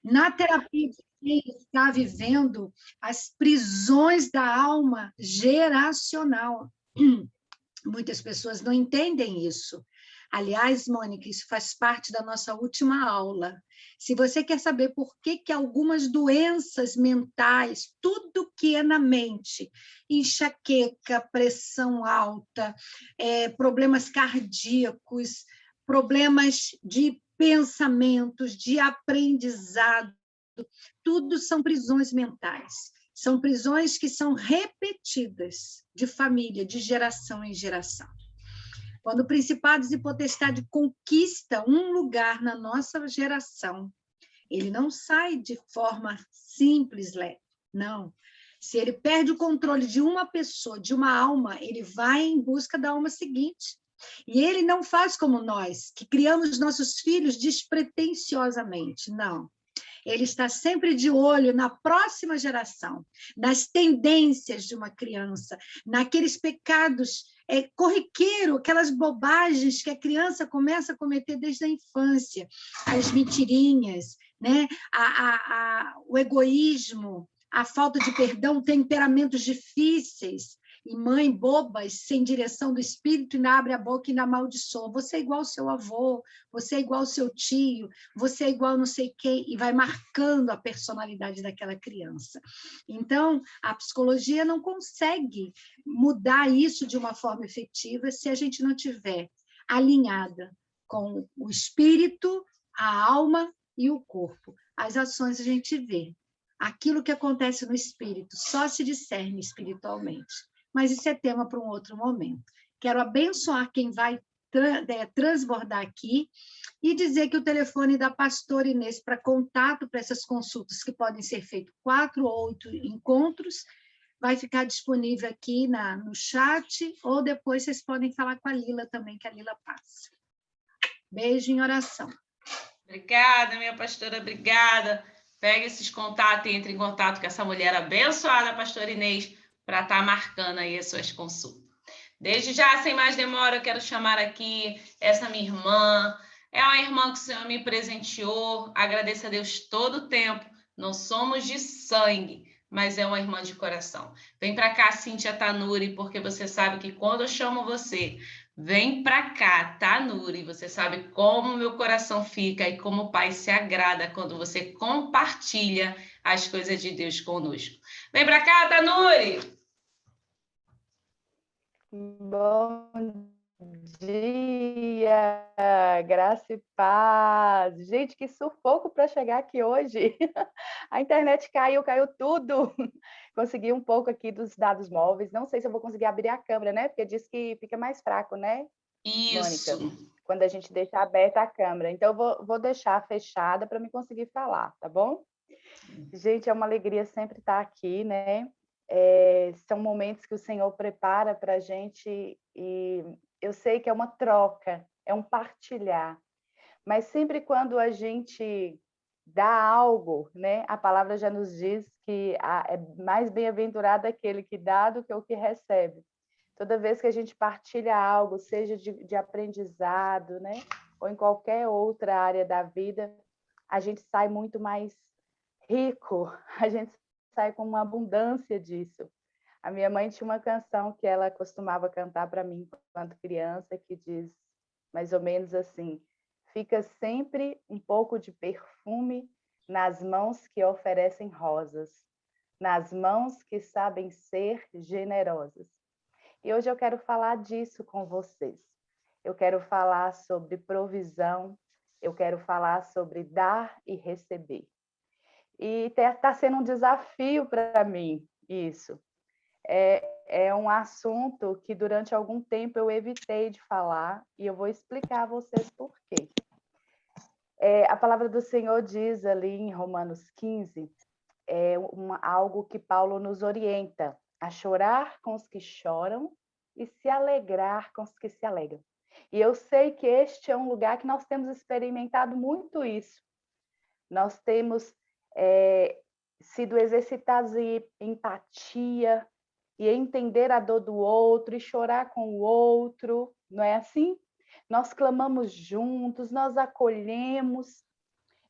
Na terapia de quem está vivendo as prisões da alma geracional. Muitas pessoas não entendem isso. Aliás, Mônica, isso faz parte da nossa última aula. Se você quer saber por que algumas doenças mentais, tudo que é na mente, enxaqueca, pressão alta, problemas cardíacos, problemas de pensamentos, de aprendizado, tudo são prisões mentais. São prisões que são repetidas de família, de geração em geração. Quando principados e potestade conquista um lugar na nossa geração, ele não sai de forma simples, leve, não. Se ele perde o controle de uma pessoa, de uma alma, ele vai em busca da alma seguinte. E ele não faz como nós, que criamos nossos filhos despretensiosamente, não. Ele está sempre de olho na próxima geração, nas tendências de uma criança, naqueles pecados corriqueiro, aquelas bobagens que a criança começa a cometer desde a infância, as mentirinhas, né? O egoísmo, a falta de perdão, temperamentos difíceis, e mãe bobas, sem direção do espírito, ainda abre a boca e ainda amaldiçoa. Você é igual ao seu avô, você é igual ao seu tio, você é igual não sei quem, e vai marcando a personalidade daquela criança. Então, a psicologia não consegue mudar isso de uma forma efetiva se a gente não tiver alinhada com o espírito, a alma e o corpo. As ações a gente vê. Aquilo que acontece no espírito só se discerne espiritualmente. Mas isso é tema para um outro momento. Quero abençoar quem vai transbordar aqui e dizer que o telefone da pastora Inês para contato para essas consultas, que podem ser feitos 4 ou 8 encontros, vai ficar disponível aqui no chat, ou depois vocês podem falar com a Lila também, que a Lila passa. Beijo em oração. Obrigada, minha pastora, obrigada. Pega esses contatos e entre em contato com essa mulher abençoada, pastora Inês, para estar marcando aí as suas consultas. Desde já, sem mais demora, eu quero chamar aqui essa minha irmã. É uma irmã que o Senhor me presenteou. Agradeço a Deus todo o tempo. Não somos de sangue, mas é uma irmã de coração. Vem para cá, Cíntia Tanuri, porque você sabe que quando eu chamo você, vem para cá, Tanuri. Você sabe como meu coração fica e como o Pai se agrada quando você compartilha as coisas de Deus conosco. Vem para cá, Tanuri! Bom dia, graça e paz. Gente, que sufoco para chegar aqui hoje. A internet caiu tudo. Consegui um pouco aqui dos dados móveis. Não sei se eu vou conseguir abrir a câmera, né? Porque diz que fica mais fraco, né, Isso. Mônica? Quando a gente deixa aberta a câmera. Então, eu vou deixar fechada para me conseguir falar, tá bom? Gente, é uma alegria sempre estar aqui, né? São momentos que o Senhor prepara para a gente e eu sei que é uma troca, é um partilhar. Mas sempre quando a gente dá algo, né? A palavra já nos diz que é mais bem-aventurado aquele que dá do que o que recebe. Toda vez que a gente partilha algo, seja de aprendizado, né? Ou em qualquer outra área da vida, a gente sai muito mais rico, a gente sai com uma abundância disso. A minha mãe tinha uma canção que ela costumava cantar para mim quando criança, que diz mais ou menos assim: fica sempre um pouco de perfume nas mãos que oferecem rosas, nas mãos que sabem ser generosas. E hoje eu quero falar disso com vocês. Eu quero falar sobre provisão, eu quero falar sobre dar e receber. E está sendo um desafio para mim isso. É um assunto que durante algum tempo eu evitei de falar e eu vou explicar a vocês por quê. A palavra do Senhor diz ali em Romanos 15, algo que Paulo nos orienta, a chorar com os que choram e se alegrar com os que se alegram. E eu sei que este é um lugar que nós temos experimentado muito isso. Nós temos sido exercitados em empatia e entender a dor do outro e chorar com o outro, não é assim? Nós clamamos juntos, nós acolhemos.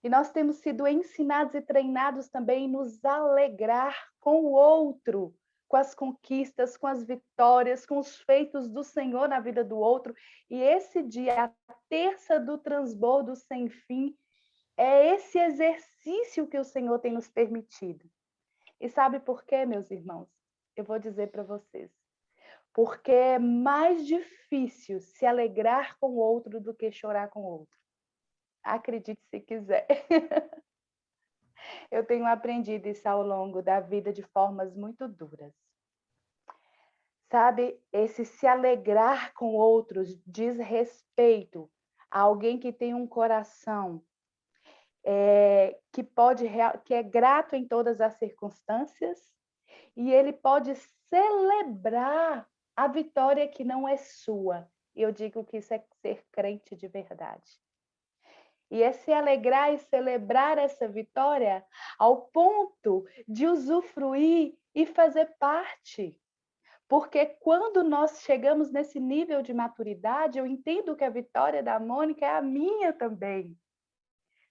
E nós temos sido ensinados e treinados também em nos alegrar com o outro, com as conquistas, com as vitórias, com os feitos do Senhor na vida do outro. E esse dia, a terça do transbordo sem fim, é esse exercício que o Senhor tem nos permitido. E sabe por quê, meus irmãos? Eu vou dizer para vocês. Porque é mais difícil se alegrar com o outro do que chorar com o outro. Acredite se quiser. Eu tenho aprendido isso ao longo da vida de formas muito duras. Sabe, esse se alegrar com outros diz respeito a alguém que tem um coração que é grato em todas as circunstâncias, e ele pode celebrar a vitória que não é sua. E eu digo que isso é ser crente de verdade. E é se alegrar e celebrar essa vitória ao ponto de usufruir e fazer parte. Porque quando nós chegamos nesse nível de maturidade, eu entendo que a vitória da Mônica é a minha também.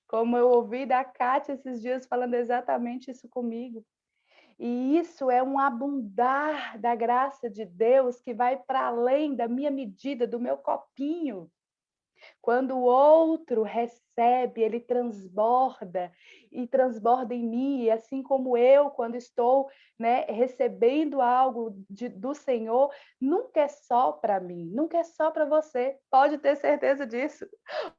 Como eu ouvi da Kátia esses dias falando exatamente isso comigo. E isso é um abundar da graça de Deus que vai para além da minha medida, do meu copinho. Quando o outro recebe, ele transborda e transborda em mim, e assim como eu, quando estou, né, recebendo algo do Senhor, nunca é só para mim, nunca é só para você, pode ter certeza disso.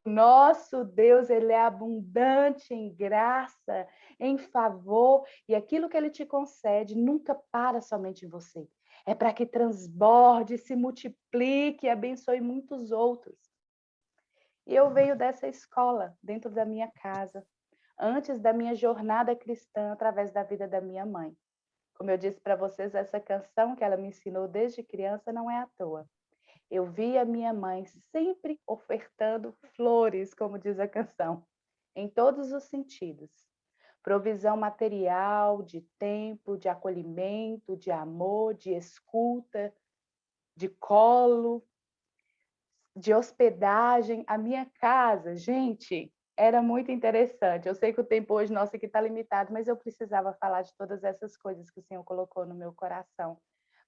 Nosso Deus, ele é abundante em graça, em favor, e aquilo que ele te concede nunca para somente em você. É para que transborde, se multiplique e abençoe muitos outros. E eu venho dessa escola, dentro da minha casa, antes da minha jornada cristã, através da vida da minha mãe. Como eu disse para vocês, essa canção que ela me ensinou desde criança não é à toa. Eu vi a minha mãe sempre ofertando flores, como diz a canção, em todos os sentidos. Provisão material, de tempo, de acolhimento, de amor, de escuta, de colo, de hospedagem. A minha casa, gente, era muito interessante. Eu sei que o tempo hoje nosso aqui está limitado, mas eu precisava falar de todas essas coisas que o Senhor colocou no meu coração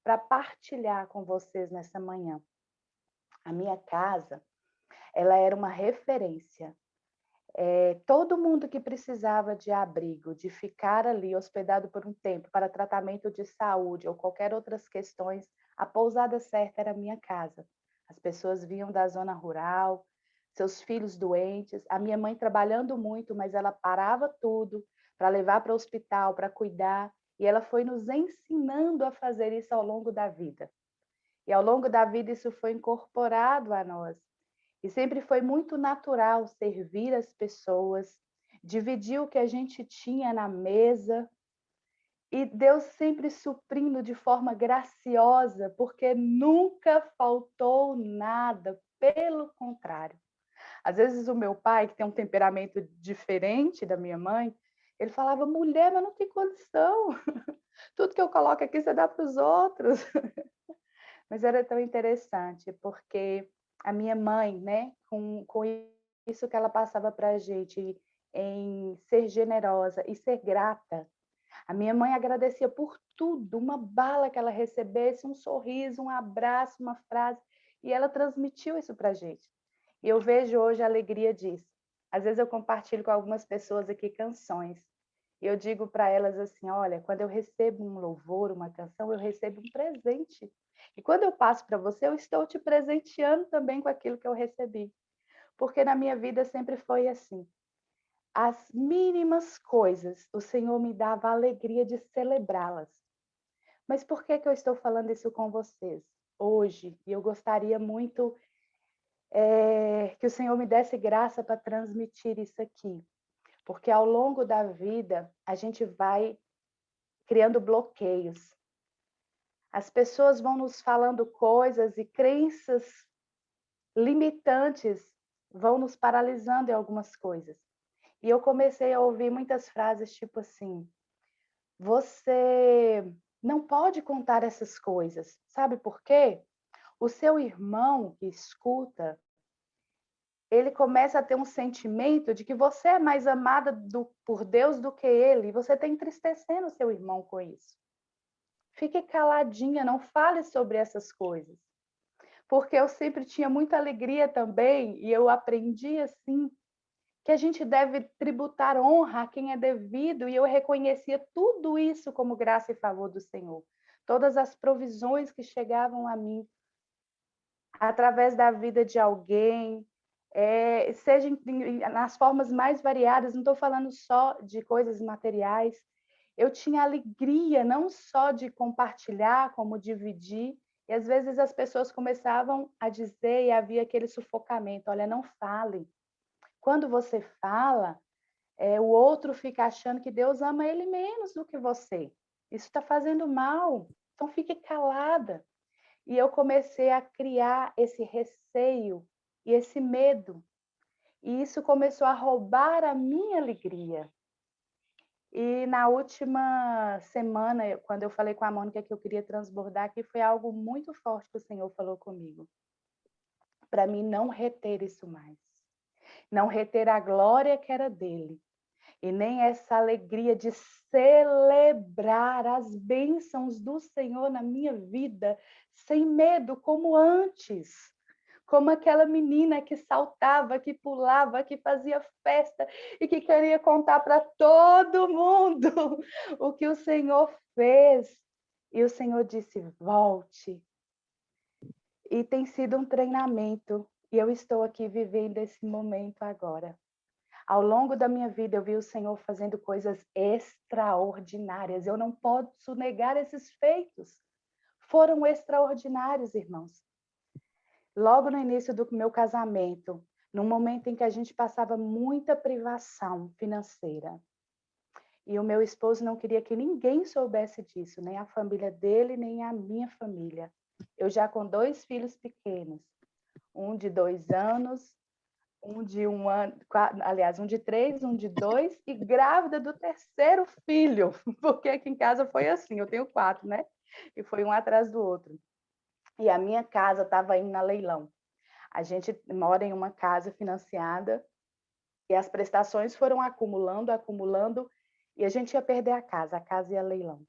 para partilhar com vocês nessa manhã. A minha casa, ela era uma referência. Todo mundo que precisava de abrigo, de ficar ali hospedado por um tempo para tratamento de saúde ou qualquer outras questões, a pousada certa era a minha casa. As pessoas vinham da zona rural, seus filhos doentes, a minha mãe trabalhando muito, mas ela parava tudo para levar para o hospital, para cuidar, e ela foi nos ensinando a fazer isso ao longo da vida. E ao longo da vida isso foi incorporado a nós. E sempre foi muito natural servir as pessoas, dividir o que a gente tinha na mesa. E Deus sempre suprindo de forma graciosa, porque nunca faltou nada, pelo contrário. Às vezes o meu pai, que tem um temperamento diferente da minha mãe, ele falava, mulher, mas não tem condição. Tudo que eu coloco aqui você dá para os outros. Mas era tão interessante, porque a minha mãe, né, com isso que ela passava para a gente, em ser generosa e ser grata, a minha mãe agradecia por tudo, uma bala que ela recebesse, um sorriso, um abraço, uma frase, e ela transmitiu isso para a gente. E eu vejo hoje a alegria disso. Às vezes eu compartilho com algumas pessoas aqui canções, e eu digo para elas assim, olha, quando eu recebo um louvor, uma canção, eu recebo um presente. E quando eu passo para você, eu estou te presenteando também com aquilo que eu recebi. Porque na minha vida sempre foi assim. As mínimas coisas, o Senhor me dava a alegria de celebrá-las. Mas por que eu estou falando isso com vocês hoje? E eu gostaria muito que o Senhor me desse graça para transmitir isso aqui. Porque ao longo da vida, a gente vai criando bloqueios. As pessoas vão nos falando coisas e crenças limitantes vão nos paralisando em algumas coisas. E eu comecei a ouvir muitas frases tipo assim, você não pode contar essas coisas. Sabe por quê? O seu irmão que escuta, ele começa a ter um sentimento de que você é mais amada por Deus do que ele, e você está entristecendo seu irmão com isso. Fique caladinha, não fale sobre essas coisas. Porque eu sempre tinha muita alegria também, e eu aprendi assim, que a gente deve tributar honra a quem é devido, e eu reconhecia tudo isso como graça e favor do Senhor. Todas as provisões que chegavam a mim, através da vida de alguém, seja nas formas mais variadas, não estou falando só de coisas materiais. Eu tinha alegria não só de compartilhar, como dividir, e às vezes as pessoas começavam a dizer, e havia aquele sufocamento, olha, não fale. Quando você fala, o outro fica achando que Deus ama ele menos do que você. Isso está fazendo mal, então fique calada. E eu comecei a criar esse receio e esse medo. E isso começou a roubar a minha alegria. E na última semana, quando eu falei com a Mônica que eu queria transbordar, que foi algo muito forte que o Senhor falou comigo. Para mim não reter isso mais. Não reter a glória que era dele. E nem essa alegria de celebrar as bênçãos do Senhor na minha vida, sem medo, como antes. Como aquela menina que saltava, que pulava, que fazia festa e que queria contar para todo mundo o que o Senhor fez. E o Senhor disse, volte. E tem sido um treinamento. E eu estou aqui vivendo esse momento agora. Ao longo da minha vida, eu vi o Senhor fazendo coisas extraordinárias. Eu não posso negar esses feitos. Foram extraordinários, irmãos. Logo no início do meu casamento, num momento em que a gente passava muita privação financeira, e o meu esposo não queria que ninguém soubesse disso, nem a família dele, nem a minha família. Eu já com 2 filhos pequenos, um de 2 anos, um de 1 ano, aliás, um de 3, um de 2, e grávida do 3º filho, porque aqui em casa foi assim, eu tenho 4, né? E foi um atrás do outro. E a minha casa estava indo a leilão. A gente mora em uma casa financiada e as prestações foram acumulando, e a gente ia perder a casa ia a leilão.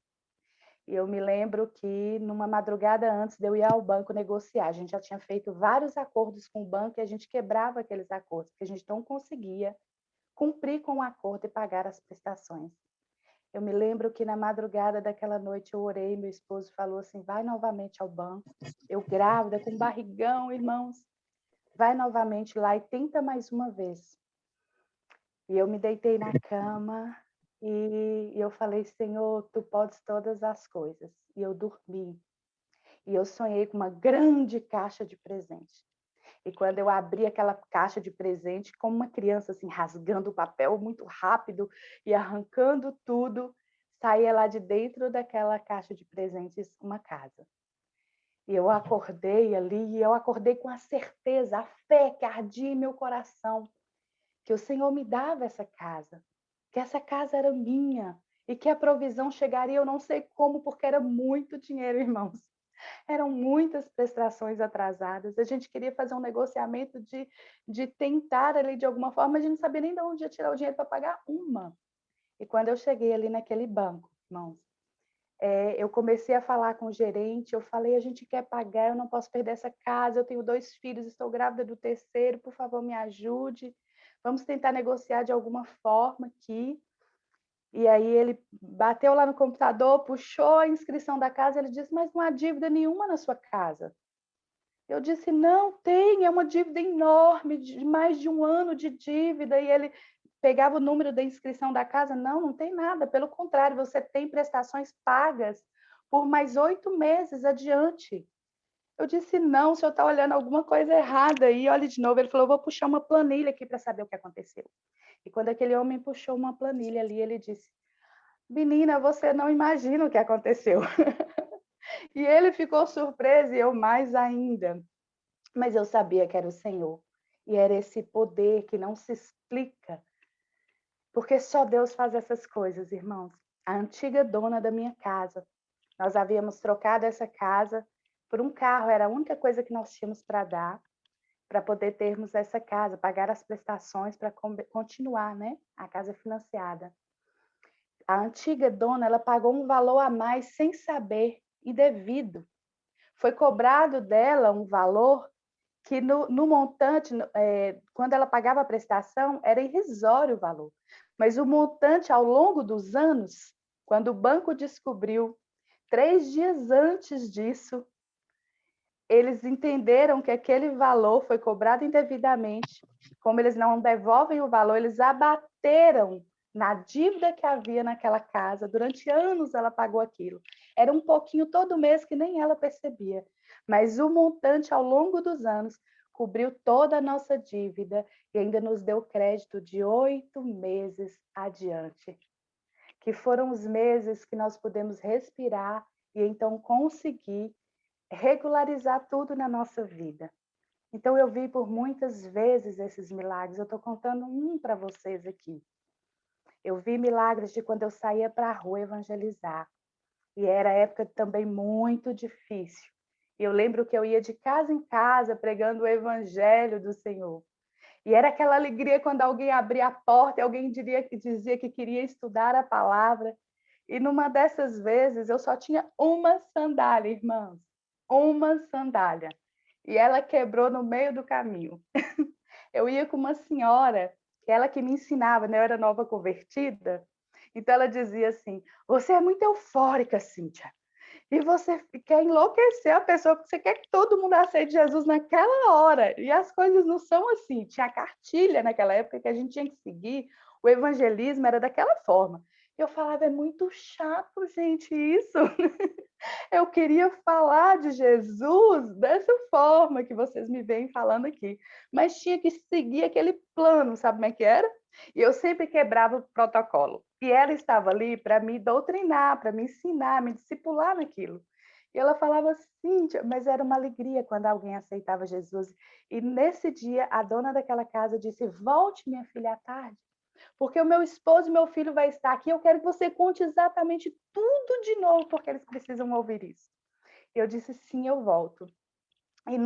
E eu me lembro que numa madrugada antes de eu ir ao banco negociar, a gente já tinha feito vários acordos com o banco e a gente quebrava aqueles acordos, porque a gente não conseguia cumprir com o acordo e pagar as prestações. Eu me lembro que na madrugada daquela noite eu orei, meu esposo falou assim, vai novamente ao banco. Eu grávida, com barrigão, irmãos. Vai novamente lá e tenta mais uma vez. E eu me deitei na cama e eu falei, Senhor, tu podes todas as coisas. E eu dormi. E eu sonhei com uma grande caixa de presente. E quando eu abri aquela caixa de presente, como uma criança, assim, rasgando o papel muito rápido e arrancando tudo, saía lá de dentro daquela caixa de presentes uma casa. E eu acordei ali, e eu acordei com a certeza, a fé que ardia em meu coração, que o Senhor me dava essa casa, que essa casa era minha, e que a provisão chegaria, eu não sei como, porque era muito dinheiro, irmãos. Eram muitas prestações atrasadas. A gente queria fazer um negociamento de tentar ali de alguma forma, a gente não sabia nem de onde ia tirar o dinheiro para pagar uma. E quando eu cheguei ali naquele banco, irmãos, eu comecei a falar com o gerente, eu falei, a gente quer pagar, eu não posso perder essa casa, eu tenho 2 filhos, estou grávida do 3º, por favor, me ajude. Vamos tentar negociar de alguma forma aqui. E aí ele bateu lá no computador, puxou a inscrição da casa, ele disse, mas não há dívida nenhuma na sua casa. Eu disse, não, tem, é uma dívida enorme, de mais de 1 ano de dívida. E ele pegava o número da inscrição da casa, não tem nada, pelo contrário, você tem prestações pagas por mais 8 meses adiante. Eu disse, não, o senhor está olhando alguma coisa errada. E olha de novo, ele falou, vou puxar uma planilha aqui para saber o que aconteceu. E quando aquele homem puxou uma planilha ali, ele disse, menina, você não imagina o que aconteceu. E ele ficou surpreso e eu mais ainda. Mas eu sabia que era o Senhor. E era esse poder que não se explica. Porque só Deus faz essas coisas, irmãos. A antiga dona da minha casa, nós havíamos trocado essa casa por um carro, era a única coisa que nós tínhamos para dar. para poder termos essa casa, pagar as prestações para continuar, né, a casa financiada. A antiga dona, ela pagou um valor a mais sem saber, indevido. Foi cobrado dela um valor que no montante, quando ela pagava a prestação, era irrisório o valor. Mas o montante, ao longo dos anos, quando o banco descobriu, 3 dias antes disso, eles entenderam que aquele valor foi cobrado indevidamente. Como eles não devolvem o valor, eles abateram na dívida que havia naquela casa. Durante anos ela pagou aquilo. Era um pouquinho todo mês que nem ela percebia. Mas o montante, ao longo dos anos, cobriu toda a nossa dívida e ainda nos deu crédito de 8 meses adiante, que foram os meses que nós pudemos respirar e então conseguir regularizar tudo na nossa vida. Então, eu vi por muitas vezes esses milagres. Eu estou contando um para vocês aqui. Eu vi milagres de quando eu saía para a rua evangelizar. E era época também muito difícil. E eu lembro que eu ia de casa em casa pregando o evangelho do Senhor. E era aquela alegria quando alguém abria a porta e alguém dizia que queria estudar a palavra. E numa dessas vezes eu só tinha uma sandália, irmãos. Uma sandália. E ela quebrou no meio do caminho. Eu ia com uma senhora, ela que me ensinava, né? Eu era nova convertida. Então ela dizia assim: você é muito eufórica, Cíntia. E você quer enlouquecer a pessoa, porque você quer que todo mundo aceite Jesus naquela hora. E as coisas não são assim. Tinha cartilha naquela época que a gente tinha que seguir. O evangelismo era daquela forma. Eu falava, é muito chato, gente, isso. Eu queria falar de Jesus dessa forma que vocês me veem falando aqui. Mas tinha que seguir aquele plano, sabe como é que era? E eu sempre quebrava o protocolo. E ela estava ali para me doutrinar, para me ensinar, me discipular naquilo. E ela falava, Cíntia, mas era uma alegria quando alguém aceitava Jesus. E nesse dia, a dona daquela casa disse, volte, minha filha, à tarde, porque o meu esposo e meu filho vai estar aqui. Eu quero que você conte exatamente tudo de novo, porque eles precisam ouvir isso. Eu disse, sim, eu volto. E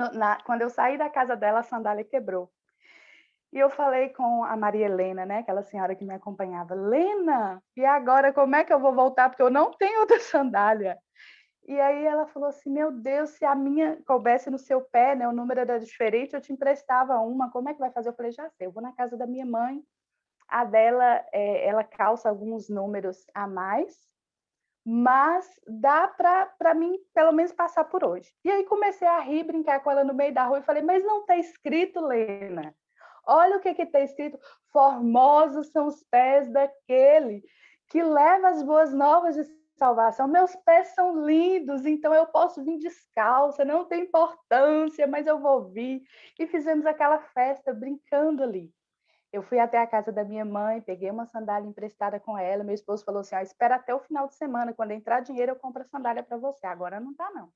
quando eu saí da casa dela, a sandália quebrou. E eu falei com a Maria Helena, né, aquela senhora que me acompanhava, Lena, e agora como é que eu vou voltar? Porque eu não tenho outra sandália. E aí ela falou assim, meu Deus, se a minha coubesse no seu pé, né, o número era diferente, eu te emprestava uma, como é que vai fazer? Eu falei, já sei, eu vou na casa da minha mãe, a dela, ela calça alguns números a mais, mas dá para mim, pelo menos, passar por hoje. E aí comecei a rir, brincar com ela no meio da rua e falei, mas não está escrito, Lena? Olha o que está escrito, formosos são os pés daquele que leva as boas novas de salvação. Meus pés são lindos, então eu posso vir descalça, não tem importância, mas eu vou vir. E fizemos aquela festa brincando ali. Eu fui até a casa da minha mãe, peguei uma sandália emprestada com ela. Meu esposo falou assim: espera até o final de semana, quando entrar dinheiro, eu compro a sandália para você. Agora não tá, não.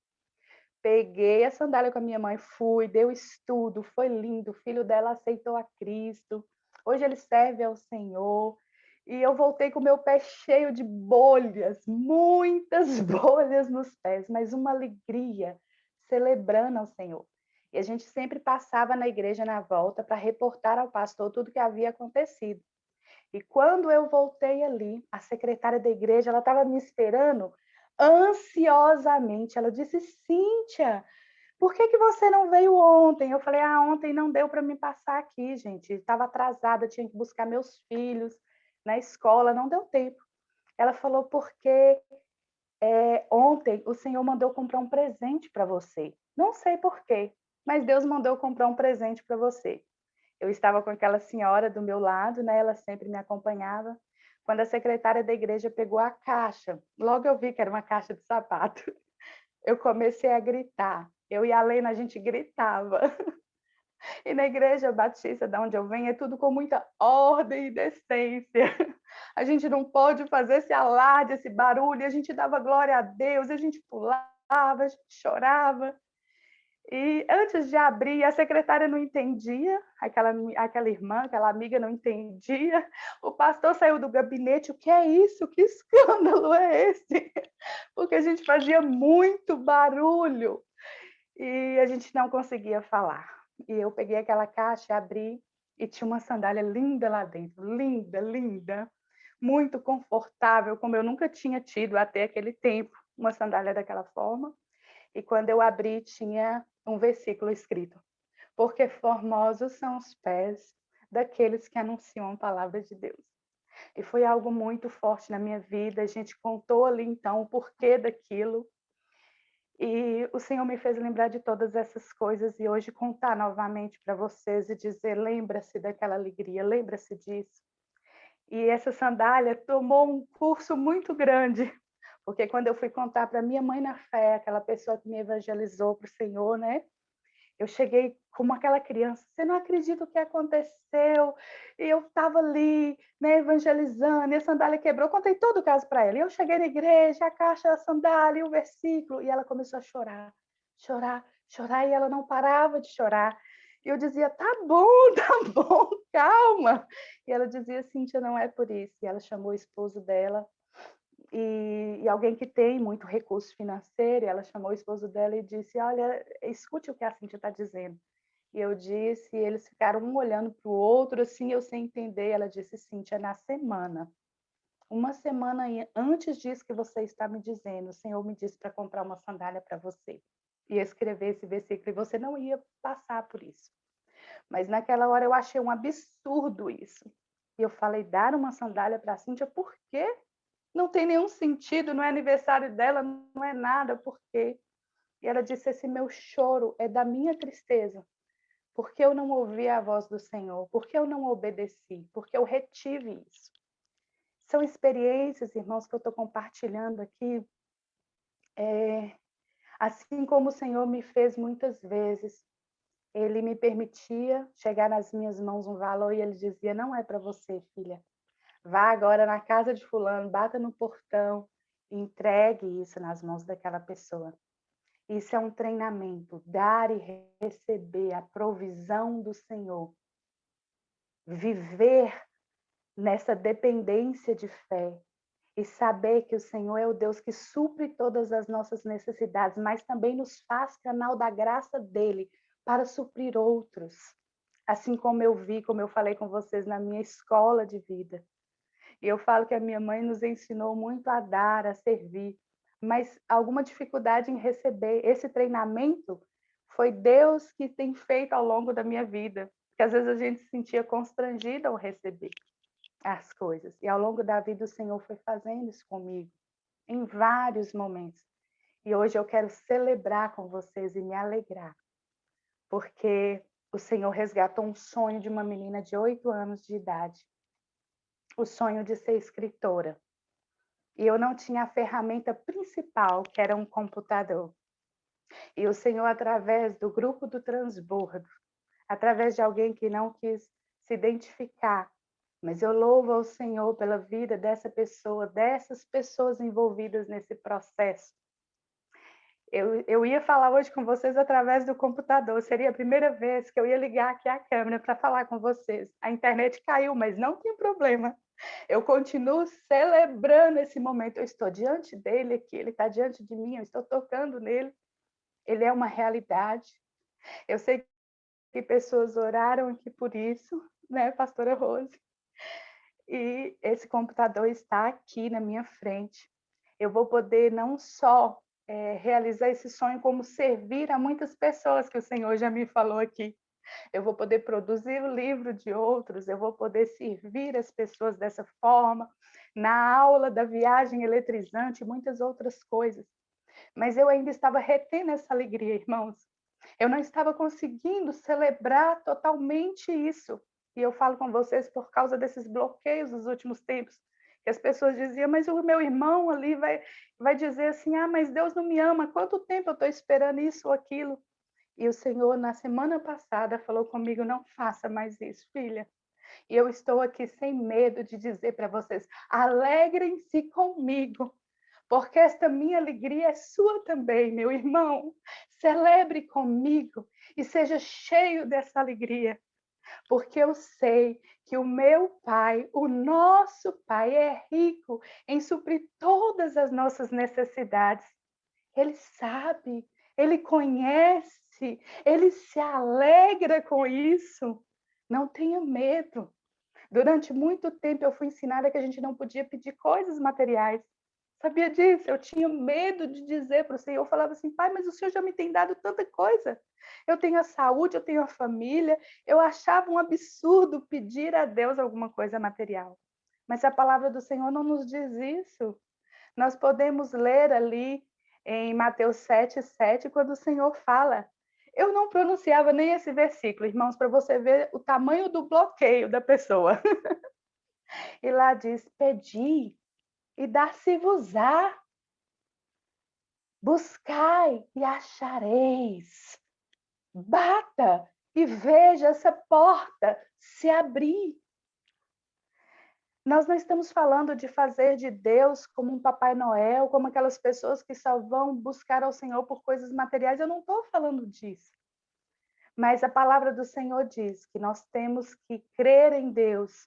Peguei a sandália com a minha mãe, fui, deu estudo, foi lindo. O filho dela aceitou a Cristo. Hoje ele serve ao Senhor. E eu voltei com o meu pé cheio de bolhas, muitas bolhas nos pés, mas uma alegria, celebrando ao Senhor. E a gente sempre passava na igreja na volta para reportar ao pastor tudo que havia acontecido. E quando eu voltei ali, a secretária da igreja, ela estava me esperando ansiosamente. Ela disse, Cíntia, por que você não veio ontem? Eu falei, ontem não deu para me passar aqui, gente. Estava atrasada, tinha que buscar meus filhos na escola, não deu tempo. Ela falou, porque ontem o Senhor mandou comprar um presente para você. Não sei por quê, mas Deus mandou comprar um presente para você. Eu estava com aquela senhora do meu lado, né? Ela sempre me acompanhava. Quando a secretária da igreja pegou a caixa, logo eu vi que era uma caixa de sapato. Eu comecei a gritar. Eu e a Lena, a gente gritava. E na igreja batista, de onde eu venho, é tudo com muita ordem e decência. A gente não pode fazer esse alarde, esse barulho. A gente dava glória a Deus, a gente pulava, a gente chorava. E antes de abrir, a secretária não entendia, aquela irmã, aquela amiga não entendia. O pastor saiu do gabinete, o que é isso? Que escândalo é esse? Porque a gente fazia muito barulho e a gente não conseguia falar. E eu peguei aquela caixa, abri e tinha uma sandália linda lá dentro, linda, linda, muito confortável, como eu nunca tinha tido até aquele tempo, uma sandália daquela forma. E quando eu abri, tinha um versículo escrito: porque formosos são os pés daqueles que anunciam a palavra de Deus. E foi algo muito forte na minha vida. A gente contou ali, então, o porquê daquilo. E o Senhor me fez lembrar de todas essas coisas e hoje contar novamente para vocês e dizer: lembra-se daquela alegria, lembra-se disso. E essa sandália tomou um curso muito grande, porque quando eu fui contar para minha mãe na fé, aquela pessoa que me evangelizou para o Senhor, né? Eu cheguei como aquela criança, você não acredita o que aconteceu? E eu estava ali, né, evangelizando, e a sandália quebrou. Eu contei todo o caso para ela. E eu cheguei na igreja, a caixa da sandália, o versículo, e ela começou a chorar, chorar, chorar, e ela não parava de chorar. E eu dizia: tá bom, calma. E ela dizia: Cíntia, não é por isso. E ela chamou o esposo dela, e alguém que tem muito recurso financeiro, ela chamou o esposo dela e disse: olha, escute o que a Cíntia está dizendo. E eu disse, e eles ficaram um olhando para o outro, assim, eu sem entender. Ela disse: Cíntia, na semana, uma semana antes disso que você está me dizendo, o Senhor me disse para comprar uma sandália para você e escrever esse versículo, e você não ia passar por isso. Mas naquela hora eu achei um absurdo isso. E eu falei: dar uma sandália para a Cíntia, por quê? Não tem nenhum sentido, não é aniversário dela, não é nada, por quê? E ela disse: esse meu choro é da minha tristeza, porque eu não ouvi a voz do Senhor, porque eu não obedeci, porque eu retive isso. São experiências, irmãos, que eu estou compartilhando aqui, assim como o Senhor me fez muitas vezes. Ele me permitia chegar nas minhas mãos um valor e ele dizia: não é para você, filha. Vá agora na casa de fulano, bata no portão e entregue isso nas mãos daquela pessoa. Isso é um treinamento, dar e receber a provisão do Senhor. Viver nessa dependência de fé e saber que o Senhor é o Deus que supre todas as nossas necessidades, mas também nos faz canal da graça dele para suprir outros. Assim como eu vi, como eu falei com vocês na minha escola de vida. E eu falo que a minha mãe nos ensinou muito a dar, a servir, mas alguma dificuldade em receber. Esse treinamento foi Deus que tem feito ao longo da minha vida, porque às vezes a gente se sentia constrangida ao receber as coisas. E ao longo da vida o Senhor foi fazendo isso comigo, em vários momentos. E hoje eu quero celebrar com vocês e me alegrar, porque o Senhor resgatou um sonho de uma menina de 8 anos de idade, o sonho de ser escritora. E eu não tinha a ferramenta principal, que era um computador. E o Senhor, através do grupo do transbordo, através de alguém que não quis se identificar, mas eu louvo ao Senhor pela vida dessa pessoa, dessas pessoas envolvidas nesse processo. Eu ia falar hoje com vocês através do computador, seria a primeira vez que eu ia ligar aqui a câmera para falar com vocês. A internet caiu, mas não tem problema. Eu continuo celebrando esse momento. Eu estou diante dele aqui, ele está diante de mim, eu estou tocando nele. Ele é uma realidade. Eu sei que pessoas oraram aqui por isso, né, pastora Rose? E esse computador está aqui na minha frente. Eu vou poder não só realizar esse sonho, como servir a muitas pessoas que o Senhor já me falou aqui. Eu vou poder produzir o livro de outros, eu vou poder servir as pessoas dessa forma, na aula da viagem eletrizante, muitas outras coisas. Mas eu ainda estava retendo essa alegria, irmãos. Eu não estava conseguindo celebrar totalmente isso. E eu falo com vocês por causa desses bloqueios dos últimos tempos, que as pessoas diziam: mas o meu irmão ali vai dizer assim: ah, mas Deus não me ama, quanto tempo eu estou esperando isso ou aquilo? E o Senhor, na semana passada, falou comigo: não faça mais isso, filha. E eu estou aqui sem medo de dizer para vocês: alegrem-se comigo, porque esta minha alegria é sua também, meu irmão. Celebre comigo e seja cheio dessa alegria, porque eu sei que o meu Pai, o nosso Pai, é rico em suprir todas as nossas necessidades. Ele sabe, ele conhece complace, ele se alegra com isso. Não tenha medo. Durante muito tempo eu fui ensinada que a gente não podia pedir coisas materiais. Sabia disso? Eu tinha medo de dizer para o Senhor. Eu falava assim, pai, mas o Senhor já me tem dado tanta coisa. Eu tenho a saúde, eu tenho a família. Eu achava um absurdo pedir a Deus alguma coisa material. Mas a palavra do Senhor não nos diz isso. Nós podemos ler ali em Mateus 7:7, quando o Senhor fala. Eu não pronunciava nem esse versículo, irmãos, para você ver o tamanho do bloqueio da pessoa. E lá diz, pedi e dar-se-vos-á. Buscai e achareis. Bata e veja essa porta se abrir. Nós não estamos falando de fazer de Deus como um Papai Noel, como aquelas pessoas que só vão buscar ao Senhor por coisas materiais. Eu não estou falando disso. Mas a palavra do Senhor diz que nós temos que crer em Deus,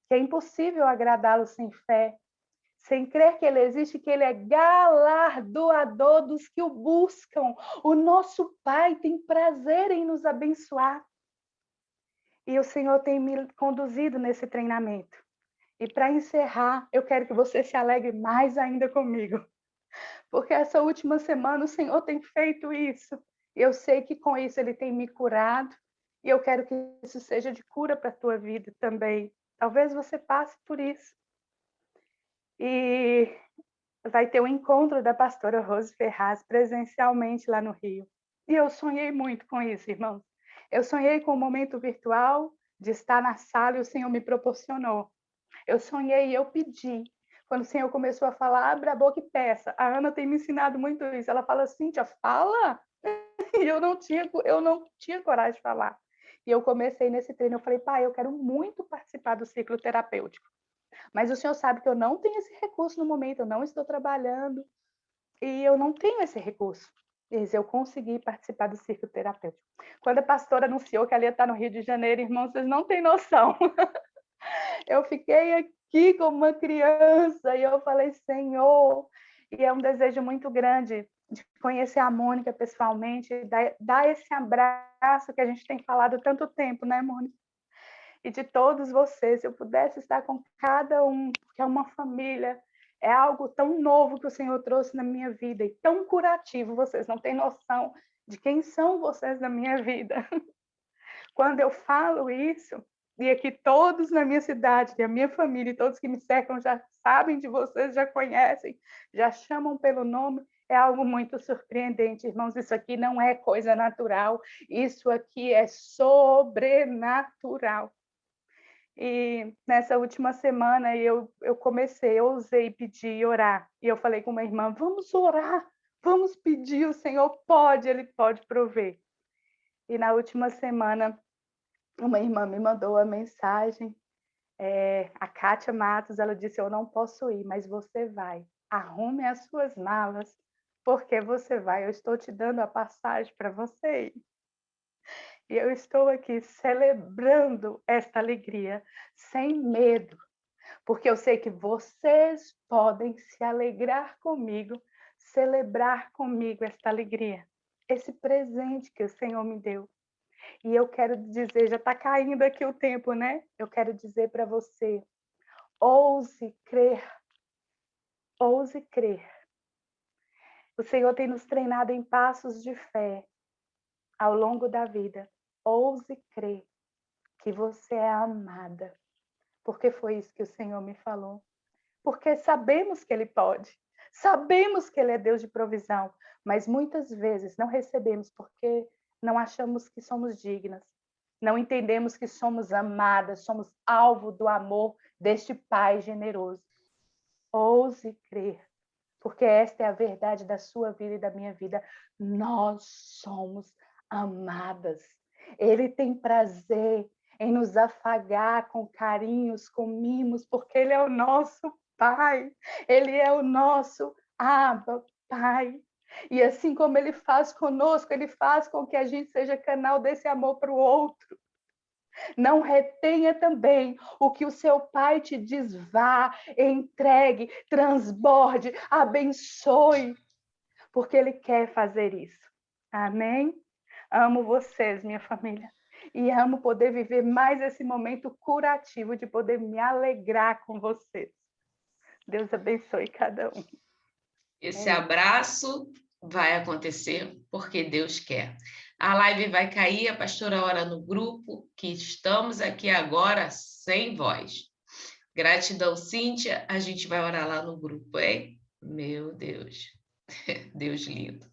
que é impossível agradá-lo sem fé, sem crer que Ele existe, que Ele é galardoador dos que o buscam. O nosso Pai tem prazer em nos abençoar. E o Senhor tem me conduzido nesse treinamento. E para encerrar, eu quero que você se alegre mais ainda comigo. Porque essa última semana o Senhor tem feito isso. Eu sei que com isso Ele tem me curado. E eu quero que isso seja de cura para a tua vida também. Talvez você passe por isso. E vai ter um encontro da pastora Rose Ferraz presencialmente lá no Rio. E eu sonhei muito com isso, irmãos. Eu sonhei com um momento virtual de estar na sala e o Senhor me proporcionou. Eu sonhei e eu pedi. Quando o Senhor começou a falar, abra a boca e peça. A Ana tem me ensinado muito isso. Ela fala, Cíntia, fala. E eu não tinha coragem de falar. E eu comecei nesse treino. Eu falei, pai, eu quero muito participar do ciclo terapêutico. Mas o Senhor sabe que eu não tenho esse recurso no momento. Eu não estou trabalhando. E eu não tenho esse recurso. Mas eu consegui participar do ciclo terapêutico. Quando a pastora anunciou que ela ia estar no Rio de Janeiro, irmãos, vocês não têm noção. Eu fiquei aqui como uma criança e eu falei, Senhor, e é um desejo muito grande de conhecer a Mônica pessoalmente, dar esse abraço que a gente tem falado tanto tempo, né, Mônica? E de todos vocês, se eu pudesse estar com cada um, que é uma família, é algo tão novo que o Senhor trouxe na minha vida e tão curativo, vocês não têm noção de quem são vocês na minha vida. Quando eu falo isso, e aqui todos na minha cidade, e a minha família, e todos que me cercam já sabem de vocês, já conhecem, já chamam pelo nome, é algo muito surpreendente, irmãos. Isso aqui não é coisa natural, isso aqui é sobrenatural. E nessa última semana eu ousei pedir e orar. E eu falei com uma irmã, vamos orar, vamos pedir, o Senhor pode, Ele pode prover. E na última semana, uma irmã me mandou a mensagem, a Kátia Matos, ela disse, eu não posso ir, mas você vai. Arrume as suas malas, porque você vai. Eu estou te dando a passagem para você ir. E eu estou aqui celebrando esta alegria, sem medo, porque eu sei que vocês podem se alegrar comigo, celebrar comigo esta alegria, esse presente que o Senhor me deu. E eu quero dizer, já está caindo aqui o tempo, né? Eu quero dizer para você, ouse crer, ouse crer. O Senhor tem nos treinado em passos de fé ao longo da vida. Ouse crer que você é amada, porque foi isso que o Senhor me falou. Porque sabemos que Ele pode, sabemos que Ele é Deus de provisão, mas muitas vezes não recebemos porque não achamos que somos dignas, não entendemos que somos amadas, somos alvo do amor deste Pai generoso. Ouse crer, porque esta é a verdade da sua vida e da minha vida. Nós somos amadas. Ele tem prazer em nos afagar com carinhos, com mimos, porque Ele é o nosso Pai. Ele é o nosso Abba, Pai. E assim como Ele faz conosco, Ele faz com que a gente seja canal desse amor para o outro. Não retenha também o que o seu Pai te diz, vá, entregue, transborde, abençoe, porque Ele quer fazer isso. Amém? Amo vocês, minha família. E amo poder viver mais esse momento curativo de poder me alegrar com vocês. Deus abençoe cada um. Esse abraço vai acontecer porque Deus quer. A live vai cair, a pastora ora no grupo, que estamos aqui agora sem voz. Gratidão, Cíntia. A gente vai orar lá no grupo, hein? Meu Deus. Deus lindo.